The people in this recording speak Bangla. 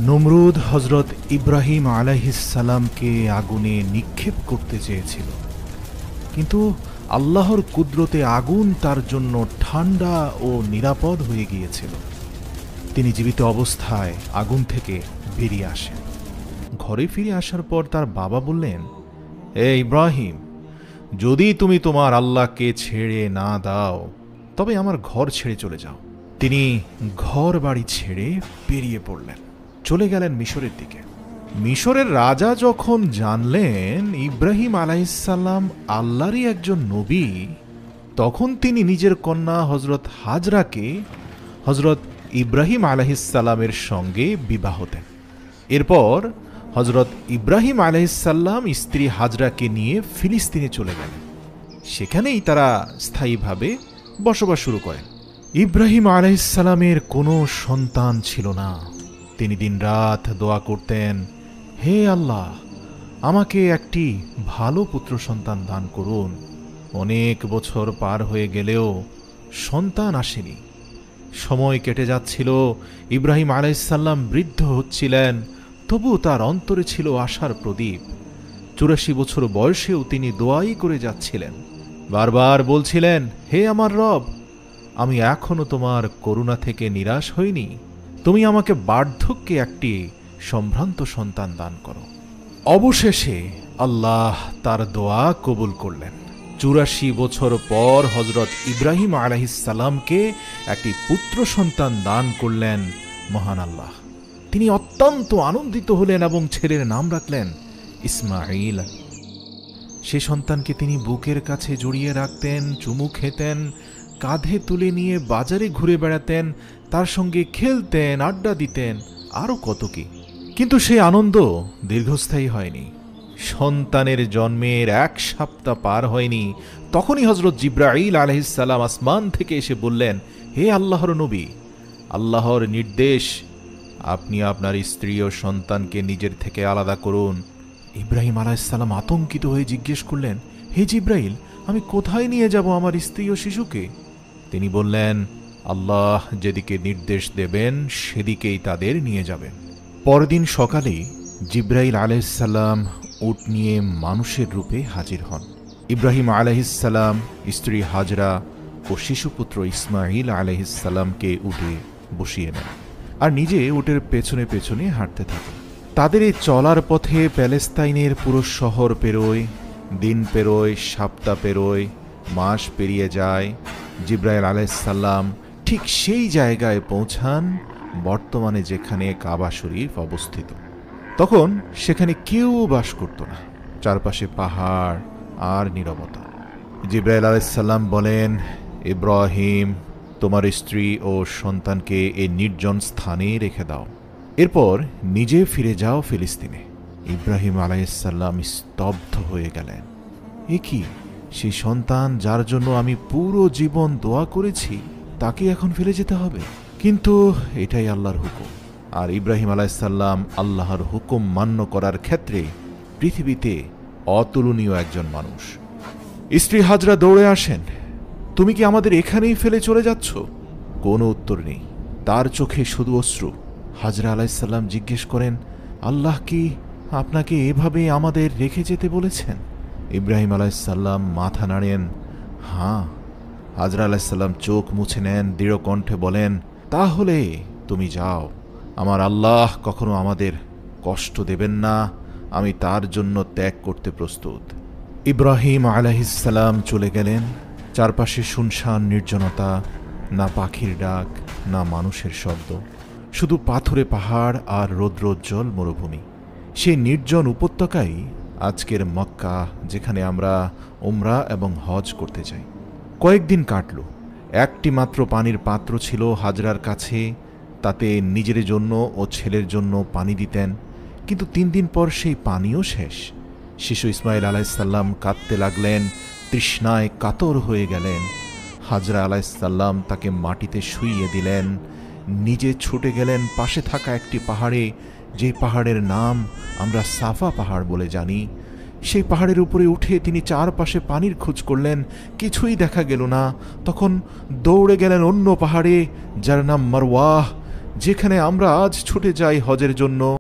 নমরুদ হজরত ইব্রাহিম আলাইহিস সালামকে আগুনে নিক্ষেপ করতে চেয়েছিল, কিন্তু আল্লাহর কুদরতে আগুন তার জন্য ঠান্ডা ও নিরাপদ হয়ে গিয়েছিল। তিনি জীবিত অবস্থায় আগুন থেকে বেরিয়ে আসেন। ঘরে ফিরে আসার পর তার বাবা বললেন, ইব্রাহিম, যদি তুমি তোমার আল্লাহকে ছেড়ে না দাও তবে আমার ঘর ছেড়ে চলে যাও। তিনি ঘর বাড়ি ছেড়ে বেরিয়ে পড়লেন, চলে গেলেন মিশরের দিকে। মিশরের রাজা যখন জানলেন ইব্রাহিম আলাইহিসসালাম আল্লাহরই একজন নবী, তখন তিনি নিজের কন্যা হজরত হাজরাকে হজরত ইব্রাহিম আলাইহিসসালামের সঙ্গে বিবাহ দেন। এরপর হজরত ইব্রাহিম আলাইহিসসালাম স্ত্রী হাজরাকে নিয়ে ফিলিস্তিনে চলে গেলেন। সেখানেই তারা স্থায়ীভাবে বসবাস শুরু করেন। ইব্রাহিম আলাইহিসসালামের কোনো সন্তান ছিল না। তিনি দিনরাত দোয়া করতেন, হে আল্লাহ, আমাকে একটি ভালো পুত্র সন্তান দান করুন। অনেক বছর পার হয়ে গেলেও সন্তান আসেনি। সময় কেটে যাচ্ছিল, ইব্রাহিম আলাইহিসসালাম বৃদ্ধ হচ্ছিলেন, তবু তার অন্তরে ছিল আশার প্রদীপ। 84 বছর বয়সেও তিনি দোয়াই করে যাচ্ছিলেন। বারবার বলছিলেন, হে আমার রব, আমি এখনো তোমার করুণা থেকে নিরাশ হইনি। তুমি আমাকে বার্ধক্যে একটি সম্ভ্রান্ত সন্তান দান করো। অবশেষে আল্লাহ তার দোয়া কবুল করলেন। 84 বছর পর হজরত ইব্রাহিম আলাইহিসসালামকে একটি পুত্র সন্তান দান করলেন মহান আল্লাহ। তিনি অত্যন্ত আনন্দিত হলেন এবং ছেলের নাম রাখলেন ইসমাঈল। সে সন্তানকে তিনি বুকের কাছে জড়িয়ে রাখতেন, চুমু খেতেন, কাঁধে তুলে নিয়ে বাজারে ঘুরে বেড়াতেন, তার সঙ্গে খেলতেন, আড্ডা দিতেন, আরও কত কি। কিন্তু সেই আনন্দ দীর্ঘস্থায়ী হয়নি। সন্তানের জন্মের 1 সপ্তাহ পার হয়নি, তখনই হজরত জিবরাইল আলাইহিসসালাম আসমান থেকে এসে বললেন, হে আল্লাহর নবী, আল্লাহর নির্দেশ, আপনি আপনার স্ত্রী ও সন্তানকে নিজের থেকে আলাদা করুন। ইব্রাহিম আলাইহিসসালাম আতঙ্কিত হয়ে জিজ্ঞেস করলেন, হে জিবরাইল, আমি কোথায় নিয়ে যাব আমার স্ত্রী ও শিশুকে? তিনি বললেন, আল্লাহ যেদিকে নির্দেশ দেবেন সেদিকেই তাদের নিয়ে যাবেন। পরদিন সকালে জিবরাইল আলাইহিসসালাম উট নিয়ে মানুষের রূপে হাজির হন। ইব্রাহিম আলাইহিসসালাম স্ত্রী হাজরা ও শিশুপুত্র ইসমাঈল আলাইহিসসালামকে উঠে বসিয়ে নেন আর নিজে উটের পেছনে পেছনে হাঁটতে থাকেন। তাদের এই চলার পথে প্যালেস্তাইনের পুরো শহর পেরোয়, দিন পেরোয়, সপ্তাহ পেরোয়, মাস পেরিয়ে যায়। জিবরাইল আলাইহিসসালাম ঠিক সেই জায়গায় পৌঁছান বর্তমানে যেখানে কাবা শরীফ অবস্থিত। তখন সেখানে কেউ বাস করত না, চারপাশে পাহাড় আর নীরবতা। জিবরাইল আলাইহিসসালাম বলেন, ইব্রাহিম, তোমার স্ত্রী ও সন্তানকে এই নির্জন স্থানে রেখে দাও, এরপর নিজে ফিরে যাও ফিলিস্তিনে। ইব্রাহিম আলাইহিসসালাম স্তব্ধ হয়ে গেলেন। এ কি, সেই সন্তান যার জন্য আমি পুরো জীবন দোয়া করেছি, তাকে এখন ফেলে যেতে হবে? কিন্তু এটাই আল্লাহর হুকুম, আর ইব্রাহিম আলাইহিসসালাম আল্লাহর হুকুম মান্য করার ক্ষেত্রে পৃথিবীতে অতুলনীয় একজন মানুষ। স্ত্রী হাজরা দৌড়ে আসেন, তুমি কি আমাদের এখানেই ফেলে চলে যাচ্ছ? কোনো উত্তর নেই, তার চোখে শুধু অশ্রু। হাজরা আলাইহিসসালাম জিজ্ঞেস করেন, আল্লাহ কি আপনাকে এভাবে আমাদের রেখে যেতে বলেছেন? ইব্রাহিম আলাইহিসসালাম মাথা নাড়েন, হ্যাঁ। হাজরা আলাইহিসসালাম চোখ মুছে নেন, দৃঢ় কণ্ঠে বলেন, তাহলে তুমি যাও। আমার আল্লাহ কখনো আমাদের কষ্ট দেবেন না, আমি তার জন্য ত্যাগ করতে প্রস্তুত। ইব্রাহিম আলাইহিসসালাম চলে গেলেন। চারপাশে শুনশান নির্জনতা, না পাখির ডাক, না মানুষের শব্দ, শুধু পাথুরে পাহাড় আর রৌদ্রোজ্জ্বল মরুভূমি। সেই নির্জন উপত্যকাই আজকের মক্কা, যেখানে আমরা উমরা এবং হজ করতে যাই। কয়েকদিন কাটল। একটি মাত্র পানির পাত্র ছিল হাজরার কাছে, তাতে নিজের জন্য ও ছেলের জন্য পানি দিতেন। কিন্তু 3 দিন পর সেই পানিও শেষ। শিশু ইসমাঈল আলাইহিসসালাম কাঁদতে লাগলেন, তৃষ্ণায় কাতর হয়ে গেলেন। হাজরা আলাইহিসসালাম তাকে মাটিতে শুইয়ে দিলেন, নিজে ছুটে গেলেন পাশে থাকা একটি পাহাড়ে, যে পাহাড়ের নাম আমরা সাফা পাহাড় বলে জানি। সেই পাহাড়ের উপরে উঠে তিনি চারপাশে পানির খোঁজ করলেন, কিছুই দেখা গেল না। তখন দৌড়ে গেলেন অন্য পাহাড়ে, যার নাম মারওয়াহ। যেখানে আমরা আজ ছুটে যাই হজের জন্য।